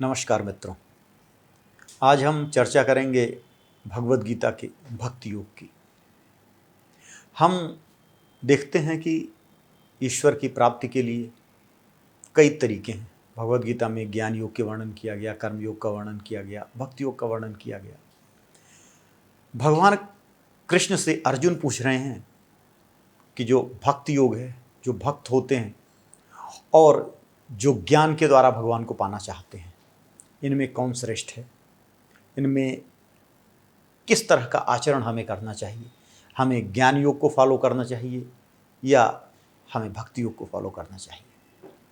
नमस्कार मित्रों, आज हम चर्चा करेंगे भगवद गीता के भक्ति योग की। हम देखते हैं कि ईश्वर की प्राप्ति के लिए कई तरीके हैं। भगवद गीता में ज्ञान योग के वर्णन किया गया, कर्म योग का वर्णन किया गया, भक्ति योग का वर्णन किया गया। भगवान कृष्ण से अर्जुन पूछ रहे हैं कि जो भक्ति योग है, जो भक्त होते हैं और जो ज्ञान के द्वारा भगवान को पाना चाहते हैं, इनमें कौन श्रेष्ठ है? इनमें किस तरह का आचरण हमें करना चाहिए? हमें ज्ञान योग को फॉलो करना चाहिए या हमें भक्ति योग को फॉलो करना चाहिए?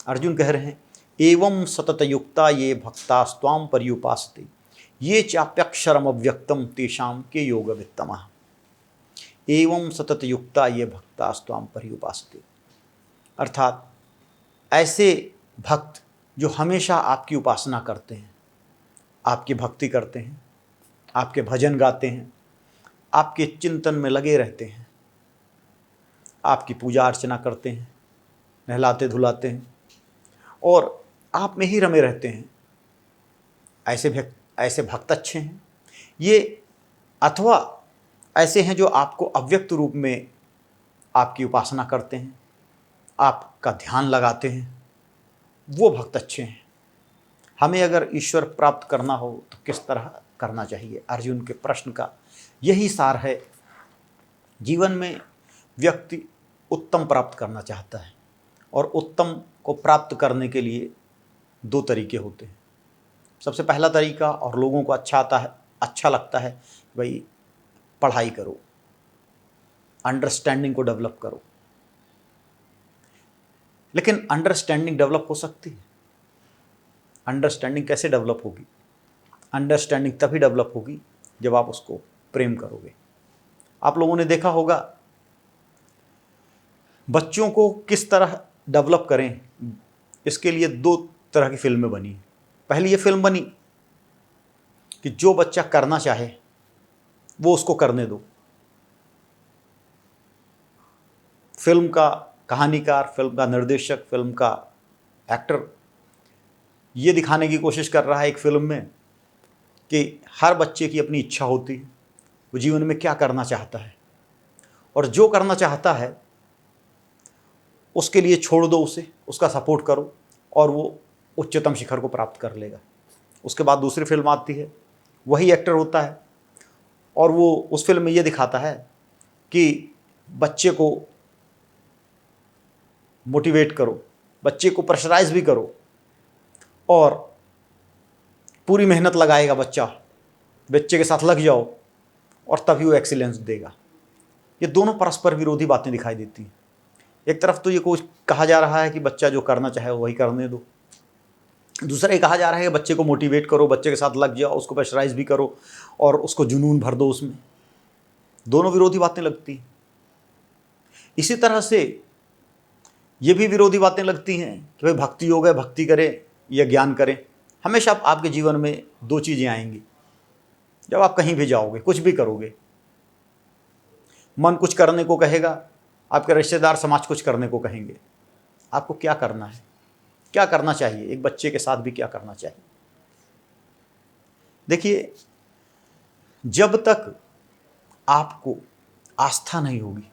अर्जुन कह रहे हैं, एवं सतत युक्ता ये भक्तास्त्वाम पर्युपासते ये चाप्यक्षरम अव्यक्तम तेषाम के योग वित्तमः। एवं सतत युक्ता ये भक्तास्त्वाम पर्युपासते, अर्थात ऐसे भक्त जो हमेशा आपकी उपासना करते हैं, आपकी भक्ति करते हैं, आपके भजन गाते हैं, आपके चिंतन में लगे रहते हैं, आपकी पूजा अर्चना करते हैं, नहलाते धुलाते हैं और आप में ही रमे रहते हैं, ऐसे भक्त अच्छे हैं ये। अथवा ऐसे हैं जो आपको अव्यक्त रूप में आपकी उपासना करते हैं, आपका ध्यान लगाते हैं, वो भक्त अच्छे हैं। हमें अगर ईश्वर प्राप्त करना हो तो किस तरह करना चाहिए? अर्जुन के प्रश्न का यही सार है। जीवन में व्यक्ति उत्तम प्राप्त करना चाहता है और उत्तम को प्राप्त करने के लिए दो तरीके होते हैं। सबसे पहला तरीका, और लोगों को अच्छा लगता है, भाई पढ़ाई करो, अंडरस्टैंडिंग को डेवलप करो। लेकिन अंडरस्टैंडिंग डेवलप हो सकती है? अंडरस्टैंडिंग कैसे डेवलप होगी? अंडरस्टैंडिंग तभी डेवलप होगी जब आप उसको प्रेम करोगे। आप लोगों ने देखा होगा बच्चों को किस तरह डेवलप करें, इसके लिए दो तरह की फिल्में बनी। पहली ये फिल्म बनी कि जो बच्चा करना चाहे वो उसको करने दो। फिल्म का कहानीकार, फिल्म का निर्देशक, फिल्म का एक्टर ये दिखाने की कोशिश कर रहा है एक फिल्म में कि हर बच्चे की अपनी इच्छा होती है, वो जीवन में क्या करना चाहता है, और जो करना चाहता है उसके लिए छोड़ दो उसे, उसका सपोर्ट करो और वो उच्चतम शिखर को प्राप्त कर लेगा। उसके बाद दूसरी फिल्म आती है, वही एक्टर होता है और वो उस फिल्म में ये दिखाता है कि बच्चे को मोटिवेट करो, बच्चे को प्रेशराइज भी करो और पूरी मेहनत लगाएगा बच्चा, बच्चे के साथ लग जाओ और तभी वो एक्सीलेंस देगा। ये दोनों परस्पर विरोधी बातें दिखाई देती हैं। एक तरफ तो ये कुछ कहा जा रहा है कि बच्चा जो करना चाहे वही करने दो, दूसरा ये कहा जा रहा है कि बच्चे को मोटिवेट करो, बच्चे के साथ लग जाओ, उसको प्रेशराइज भी करो और उसको जुनून भर दो उसमें। दोनों विरोधी बातें लगती हैं। इसी तरह से ये भी विरोधी बातें लगती हैं कि भाई भक्ति योग है, भक्ति करें या ज्ञान करें। हमेशा आपके जीवन में दो चीज़ें आएंगी जब आप कहीं भी जाओगे, कुछ भी करोगे। मन कुछ करने को कहेगा, आपके रिश्तेदार समाज कुछ करने को कहेंगे। आपको क्या करना है, क्या करना चाहिए? एक बच्चे के साथ भी क्या करना चाहिए? देखिए, जब तक आपको आस्था नहीं होगी,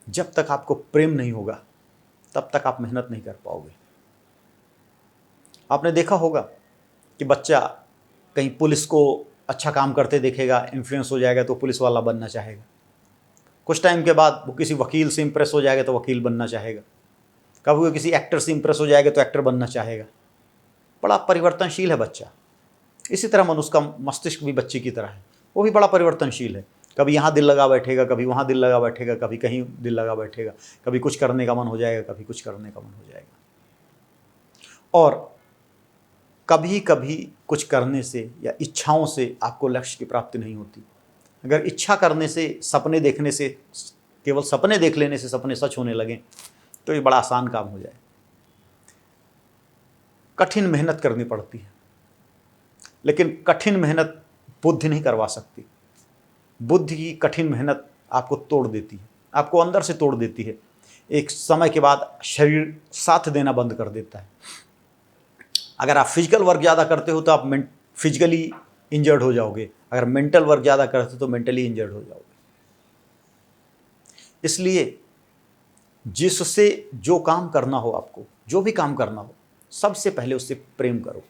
जब तक आपको प्रेम नहीं होगा, तब तक आप मेहनत नहीं कर पाओगे। आपने देखा होगा कि बच्चा कहीं पुलिस को अच्छा काम करते देखेगा, इन्फ्लुएंस हो जाएगा तो पुलिस वाला बनना चाहेगा। कुछ टाइम के बाद वो किसी वकील से इंप्रेस हो जाएगा तो वकील बनना चाहेगा। कभी वो किसी एक्टर से इंप्रेस हो जाएगा तो एक्टर बनना चाहेगा। बड़ा परिवर्तनशील है बच्चा। इसी तरह मनुष्य का मस्तिष्क भी बच्चे की तरह है, वो भी बड़ा परिवर्तनशील है। कभी यहाँ दिल लगा बैठेगा, कभी वहाँ दिल लगा बैठेगा, कभी कहीं दिल लगा बैठेगा, कभी कुछ करने का मन हो जाएगा, कभी कुछ करने का मन हो जाएगा। और कभी कभी कुछ करने से या इच्छाओं से आपको लक्ष्य की प्राप्ति नहीं होती। अगर इच्छा करने से, सपने देखने से, केवल सपने देख लेने से सपने सच होने लगें तो ये बड़ा आसान काम हो जाए। कठिन मेहनत करनी पड़ती है, लेकिन कठिन मेहनत बुद्धि नहीं करवा सकती। बुद्धि की कठिन मेहनत आपको तोड़ देती है, आपको अंदर से तोड़ देती है। एक समय के बाद शरीर साथ देना बंद कर देता है। अगर आप फिजिकल वर्क ज़्यादा करते हो तो आप फिजिकली इंजर्ड हो जाओगे, अगर मेंटल वर्क ज़्यादा करते हो तो मेंटली इंजर्ड हो जाओगे। इसलिए जिससे जो काम करना हो, आपको जो भी काम करना हो, सबसे पहले उससे प्रेम करो,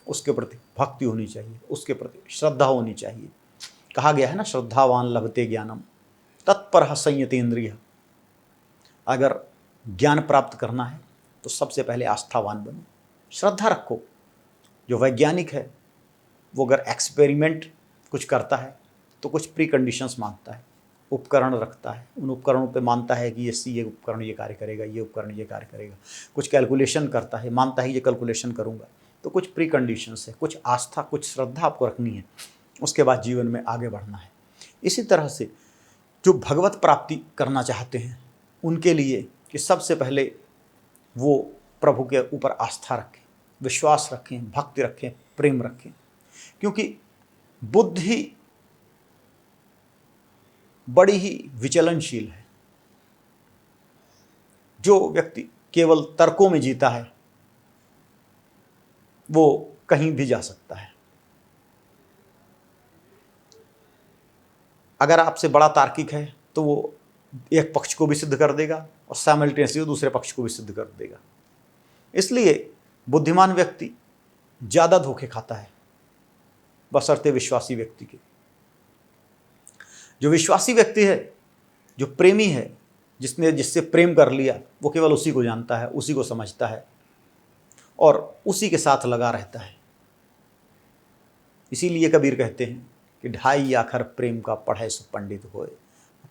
उसके प्रति भक्ति होनी चाहिए, उसके प्रति श्रद्धा होनी चाहिए। कहा गया है ना, श्रद्धावान लभते ज्ञानम तत्पर संयतेन्द्रिय। अगर ज्ञान प्राप्त करना है तो सबसे पहले आस्थावान बनो, श्रद्धा रखो। जो वैज्ञानिक है वो अगर एक्सपेरिमेंट कुछ करता है तो कुछ प्री कंडीशंस मांगता है, उपकरण रखता है, उन उपकरणों पे मानता है कि ये उपकरण ये कार्य करेगा, ये उपकरण ये कार्य करेगा। कुछ कैलकुलेशन करता है, मानता है ये कैलकुलेशन करूँगा। तो कुछ प्री कंडीशंस है, कुछ आस्था, कुछ श्रद्धा आपको रखनी है, उसके बाद जीवन में आगे बढ़ना है। इसी तरह से जो भगवत प्राप्ति करना चाहते हैं उनके लिए कि सबसे पहले वो प्रभु के ऊपर आस्था रखें, विश्वास रखें, भक्ति रखें, प्रेम रखें। क्योंकि बुद्धि बड़ी ही विचलनशील है। जो व्यक्ति केवल तर्कों में जीता है वो कहीं भी जा सकता है। अगर आपसे बड़ा तार्किक है तो वो एक पक्ष को भी सिद्ध कर देगा और साइमल्टेनियसली दूसरे पक्ष को भी सिद्ध कर देगा। इसलिए बुद्धिमान व्यक्ति ज़्यादा धोखे खाता है बशर्ते विश्वासी व्यक्ति के। जो विश्वासी व्यक्ति है, जो प्रेमी है, जिससे प्रेम कर लिया, वो केवल उसी को जानता है, उसी को समझता है और उसी के साथ लगा रहता है। इसीलिए कबीर कहते हैं कि 2.5 आखर प्रेम का पढ़े सो पंडित होए,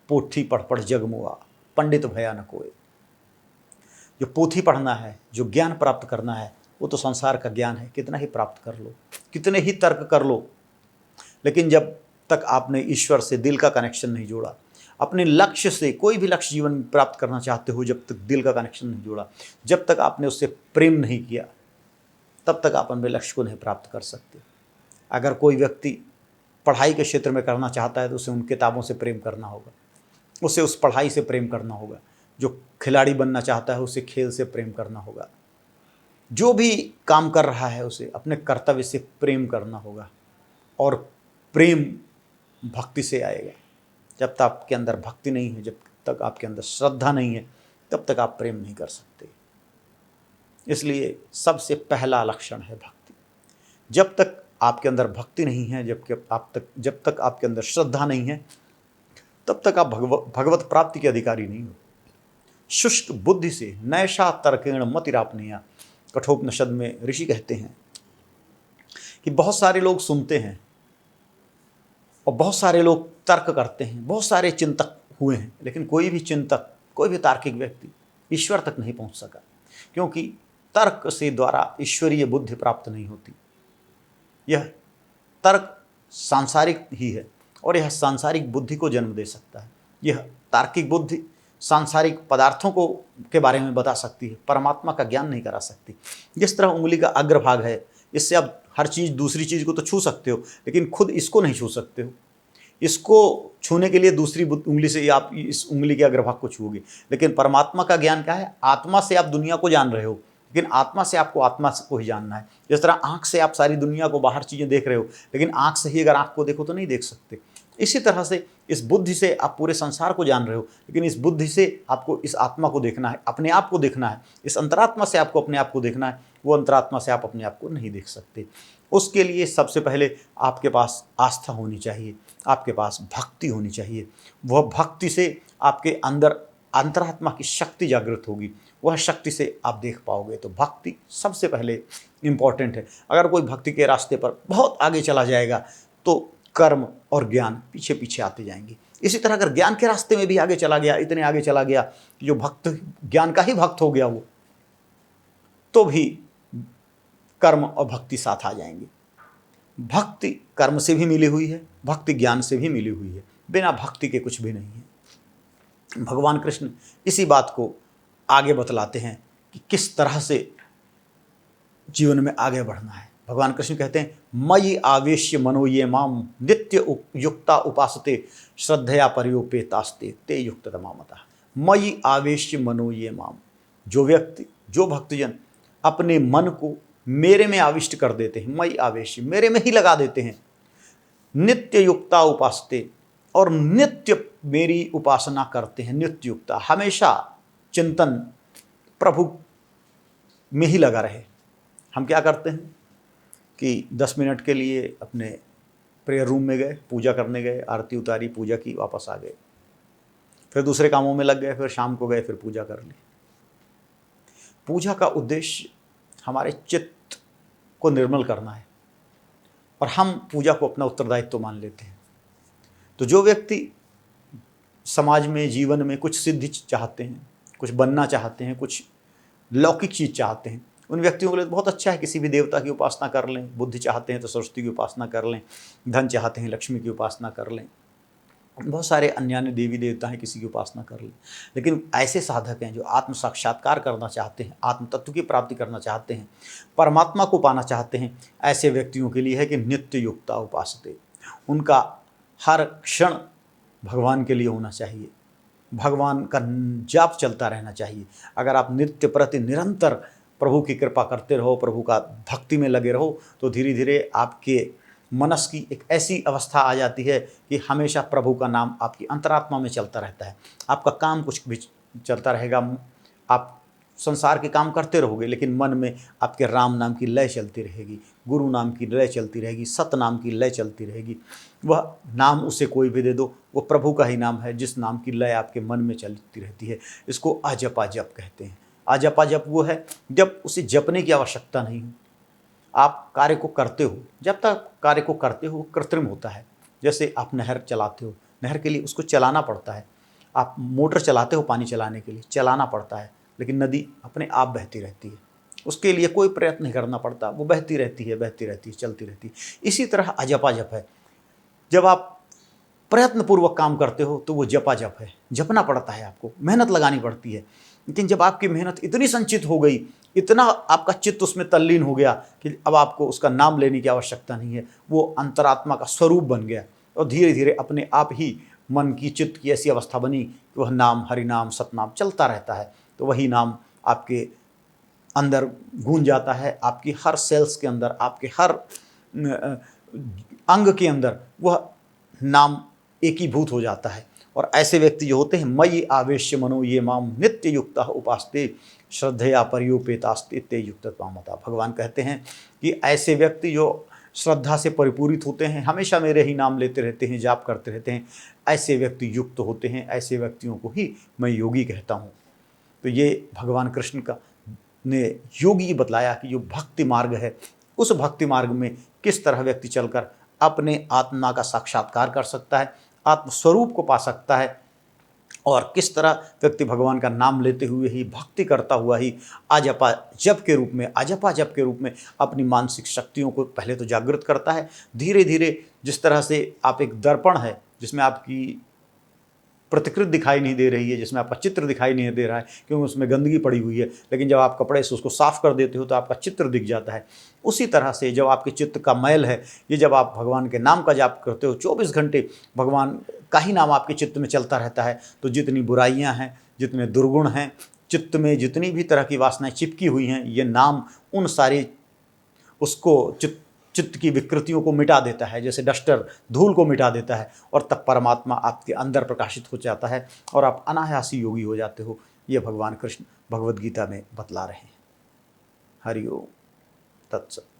पोथी पढ़ पढ़ जगमुआ पंडित भया न कोय। जो पोथी पढ़ना है, जो ज्ञान प्राप्त करना है, वो तो संसार का ज्ञान है, कितना ही प्राप्त कर लो, कितने ही तर्क कर लो, लेकिन जब तक आपने ईश्वर से दिल का कनेक्शन नहीं जोड़ा, अपने लक्ष्य से, कोई भी लक्ष्य जीवन में प्राप्त करना चाहते हो, जब तक दिल का कनेक्शन नहीं जोड़ा, जब तक आपने उससे प्रेम नहीं किया, तब तक आप अपने लक्ष्य को नहीं प्राप्त कर सकते। अगर कोई व्यक्ति पढ़ाई के क्षेत्र में करना चाहता है तो उसे उन किताबों से प्रेम करना होगा, उसे उस पढ़ाई से प्रेम करना होगा। जो खिलाड़ी बनना चाहता है उसे खेल से प्रेम करना होगा। जो भी काम कर रहा है उसे अपने कर्तव्य से प्रेम करना होगा। और प्रेम भक्ति से आएगा। जब तक आपके अंदर भक्ति नहीं है, जब तक आपके अंदर श्रद्धा नहीं है, तब तक आप प्रेम नहीं कर सकते। इसलिए सबसे पहला लक्षण है भक्ति। जब तक आपके अंदर भक्ति नहीं है, जब तक आपके अंदर श्रद्धा नहीं है, तब तक आप भगवत प्राप्ति के अधिकारी नहीं हो। शुष्क बुद्धि से नैषा तर्केण मतिरापनीया। कठोपनिषद में ऋषि कहते हैं कि बहुत सारे लोग सुनते हैं और बहुत सारे लोग तर्क करते हैं, बहुत सारे चिंतक हुए हैं, लेकिन कोई भी चिंतक, कोई भी तार्किक व्यक्ति ईश्वर तक नहीं पहुंच सका, क्योंकि तर्क से द्वारा ईश्वरीय बुद्धि प्राप्त नहीं होती। यह तर्क सांसारिक ही है और यह सांसारिक बुद्धि को जन्म दे सकता है। यह तार्किक बुद्धि सांसारिक पदार्थों को के बारे में बता सकती है, परमात्मा का ज्ञान नहीं करा सकती। जिस तरह उंगली का अग्रभाग है, इससे आप हर चीज़, दूसरी चीज़ को तो छू सकते हो, लेकिन खुद इसको नहीं छू सकते हो। इसको छूने के लिए दूसरी उंगली से आप इस उंगली के अग्रभाग को छूओगे। लेकिन परमात्मा का ज्ञान क्या है? आत्मा से आप दुनिया को जान रहे हो, लेकिन आत्मा से आपको आत्मा को ही जानना है। जिस तरह आँख से आप सारी दुनिया को, बाहर चीज़ें देख रहे हो, लेकिन आँख से ही अगर आँख को देखो तो नहीं देख सकते। इसी तरह से इस बुद्धि से आप पूरे संसार को जान रहे हो, लेकिन इस बुद्धि से आपको इस आत्मा को देखना है, अपने आप को देखना है। इस अंतरात्मा से आपको अपने आप को देखना है, वो अंतरात्मा से आप अपने आप को नहीं देख सकते। उसके लिए सबसे पहले आपके पास आस्था होनी चाहिए, आपके पास भक्ति होनी चाहिए। वह भक्ति से आपके अंदर अंतरात्मा की शक्ति जागृत होगी, वह शक्ति से आप देख पाओगे। तो भक्ति सबसे पहले इम्पॉर्टेंट है। अगर कोई भक्ति के रास्ते पर बहुत आगे चला जाएगा तो कर्म और ज्ञान पीछे पीछे आते जाएंगे। इसी तरह अगर ज्ञान के रास्ते में भी आगे चला गया, इतने आगे चला गया कि जो भक्त ज्ञान का ही भक्त हो गया वो, तो भी कर्म और भक्ति साथ आ जाएंगे। भक्ति कर्म से भी मिली हुई है, भक्ति ज्ञान से भी मिली हुई है, बिना भक्ति के कुछ भी नहीं है। भगवान कृष्ण इसी बात को आगे बतलाते हैं कि किस तरह से जीवन में आगे बढ़ना है। भगवान कृष्ण कहते हैं, मयि आवेश्य मनो ये माम नित्य युक्ता उपासते श्रद्धया पर्योपेतास्ते ते युक्ततमा मतः। मयि आवेश्य मनो ये माम। जो व्यक्ति, जो भक्तजन अपने मन को मेरे में आविष्ट कर देते हैं, मई आवेश, मेरे में ही लगा देते हैं। नित्य युक्ता उपासते, और नित्य मेरी उपासना करते हैं। नित्य युक्ता, हमेशा चिंतन प्रभु में ही लगा रहे। हम क्या करते हैं कि 10 मिनट के लिए अपने प्रेयर रूम में गए, पूजा करने गए, आरती उतारी, पूजा की, वापस आ गए, फिर दूसरे कामों में लग गए, फिर शाम को गए, फिर पूजा कर ली। पूजा का उद्देश्य हमारे चित्त को निर्मल करना है, और हम पूजा को अपना उत्तरदायित्व मान लेते हैं। तो जो व्यक्ति समाज में, जीवन में कुछ सिद्धि चाहते हैं, कुछ बनना चाहते हैं, कुछ लौकिक चीज़ चाहते हैं, उन व्यक्तियों के लिए बहुत अच्छा है किसी भी देवता की उपासना कर लें। बुद्धि चाहते हैं तो सरस्वती की उपासना कर लें, धन चाहते हैं लक्ष्मी की उपासना कर लें, बहुत सारे अन्य देवी देवता हैं, किसी की उपासना कर लें। लेकिन ऐसे साधक हैं जो आत्म साक्षात्कार करना चाहते हैं, आत्म तत्व की प्राप्ति करना चाहते हैं, परमात्मा को पाना चाहते हैं, ऐसे व्यक्तियों के लिए है कि नित्य युक्ता उपासते। उनका हर क्षण भगवान के लिए होना चाहिए, भगवान का जाप चलता रहना चाहिए। अगर आप नित्य प्रति निरंतर प्रभु की कृपा करते रहो, प्रभु का भक्ति में लगे रहो, तो धीरे धीरे आपके मनस की एक ऐसी अवस्था आ जाती है कि हमेशा प्रभु का नाम आपकी अंतरात्मा में चलता रहता है। आपका काम कुछ भी चलता रहेगा, आप संसार के काम करते रहोगे, लेकिन मन में आपके राम नाम की लय चलती रहेगी, गुरु नाम की लय चलती रहेगी, सत नाम की लय चलती रहेगी। वह नाम उसे कोई भी दे दो, वो प्रभु का ही नाम है, जिस नाम की लय आपके मन में चलती रहती है। इसको अजपा जप कहते हैं। अजपा जप वो है जब उसे जपने की आवश्यकता नहीं हो, आप कार्य को करते हो। जब तक कार्य को करते हो कृत्रिम होता है। जैसे आप नहर चलाते हो, नहर के लिए उसको चलाना पड़ता है। आप मोटर चलाते हो पानी चलाने के लिए, चलाना पड़ता है, लेकिन नदी अपने आप बहती रहती है, उसके लिए कोई प्रयत्न नहीं करना पड़ता, वो बहती रहती है, बहती रहती है, चलती रहती है। इसी तरह अजपा जप है। जब आप प्रयत्नपूर्वक काम करते हो तो वो जपा जप है, जपना पड़ता है, आपको मेहनत लगानी पड़ती है। लेकिन जब आपकी मेहनत इतनी संचित हो गई, इतना आपका चित्त उसमें तल्लीन हो गया कि अब आपको उसका नाम लेने की आवश्यकता नहीं है, वो अंतरात्मा का स्वरूप बन गया, और धीरे धीरे अपने आप ही मन की, चित्त की ऐसी अवस्था बनी कि वह नाम, हरिनाम, सतनाम चलता रहता है। तो वही नाम आपके अंदर गूंज जाता है, आपकी हर सेल्स के अंदर, आपके हर अंग के अंदर वह नाम एकीभूत हो जाता है। और ऐसे व्यक्ति जो होते हैं, मयि आवेश्य मनो ये माम नित्य युक्ता उपासते श्रद्धया पर्युपेतास्ते ते युक्तत्वामता। भगवान कहते हैं कि ऐसे व्यक्ति जो श्रद्धा से परिपूरित होते हैं, हमेशा मेरे ही नाम लेते रहते हैं, जाप करते रहते हैं, ऐसे व्यक्ति युक्त होते हैं। ऐसे व्यक्तियों को ही मैं योगी कहता हूँ। तो ये भगवान कृष्ण का ने योगी बतलाया कि जो भक्ति मार्ग है, उस भक्ति मार्ग में किस तरह व्यक्ति चलकर अपने आत्मा का साक्षात्कार कर सकता है, आत्मस्वरूप को पा सकता है, और किस तरह व्यक्ति भगवान का नाम लेते हुए ही, भक्ति करता हुआ ही अजपा जप के रूप में अपनी मानसिक शक्तियों को पहले तो जागृत करता है। धीरे धीरे जिस तरह से आप एक दर्पण है जिसमें आपकी प्रतिकृति दिखाई नहीं दे रही है, जिसमें आपका चित्र दिखाई नहीं दे रहा है क्योंकि उसमें गंदगी पड़ी हुई है, लेकिन जब आप कपड़े से उसको साफ कर देते हो तो आपका चित्र दिख जाता है। उसी तरह से जब आपके चित्त का मैल है, ये जब आप भगवान के नाम का जाप करते हो, 24 घंटे भगवान का ही नाम आपके चित्त में चलता रहता है, तो जितनी बुराइयाँ हैं, जितने दुर्गुण हैं, चित्त में जितनी भी तरह की वासनाएं चिपकी हुई हैं, ये नाम उन सारी उसको चित्त की विकृतियों को मिटा देता है, जैसे डस्टर धूल को मिटा देता है, और तब परमात्मा आपके अंदर प्रकाशित हो जाता है और आप अनायासी योगी हो जाते हो। ये भगवान कृष्ण भगवद गीता में बतला रहे हैं। हरि ओम तत्सत।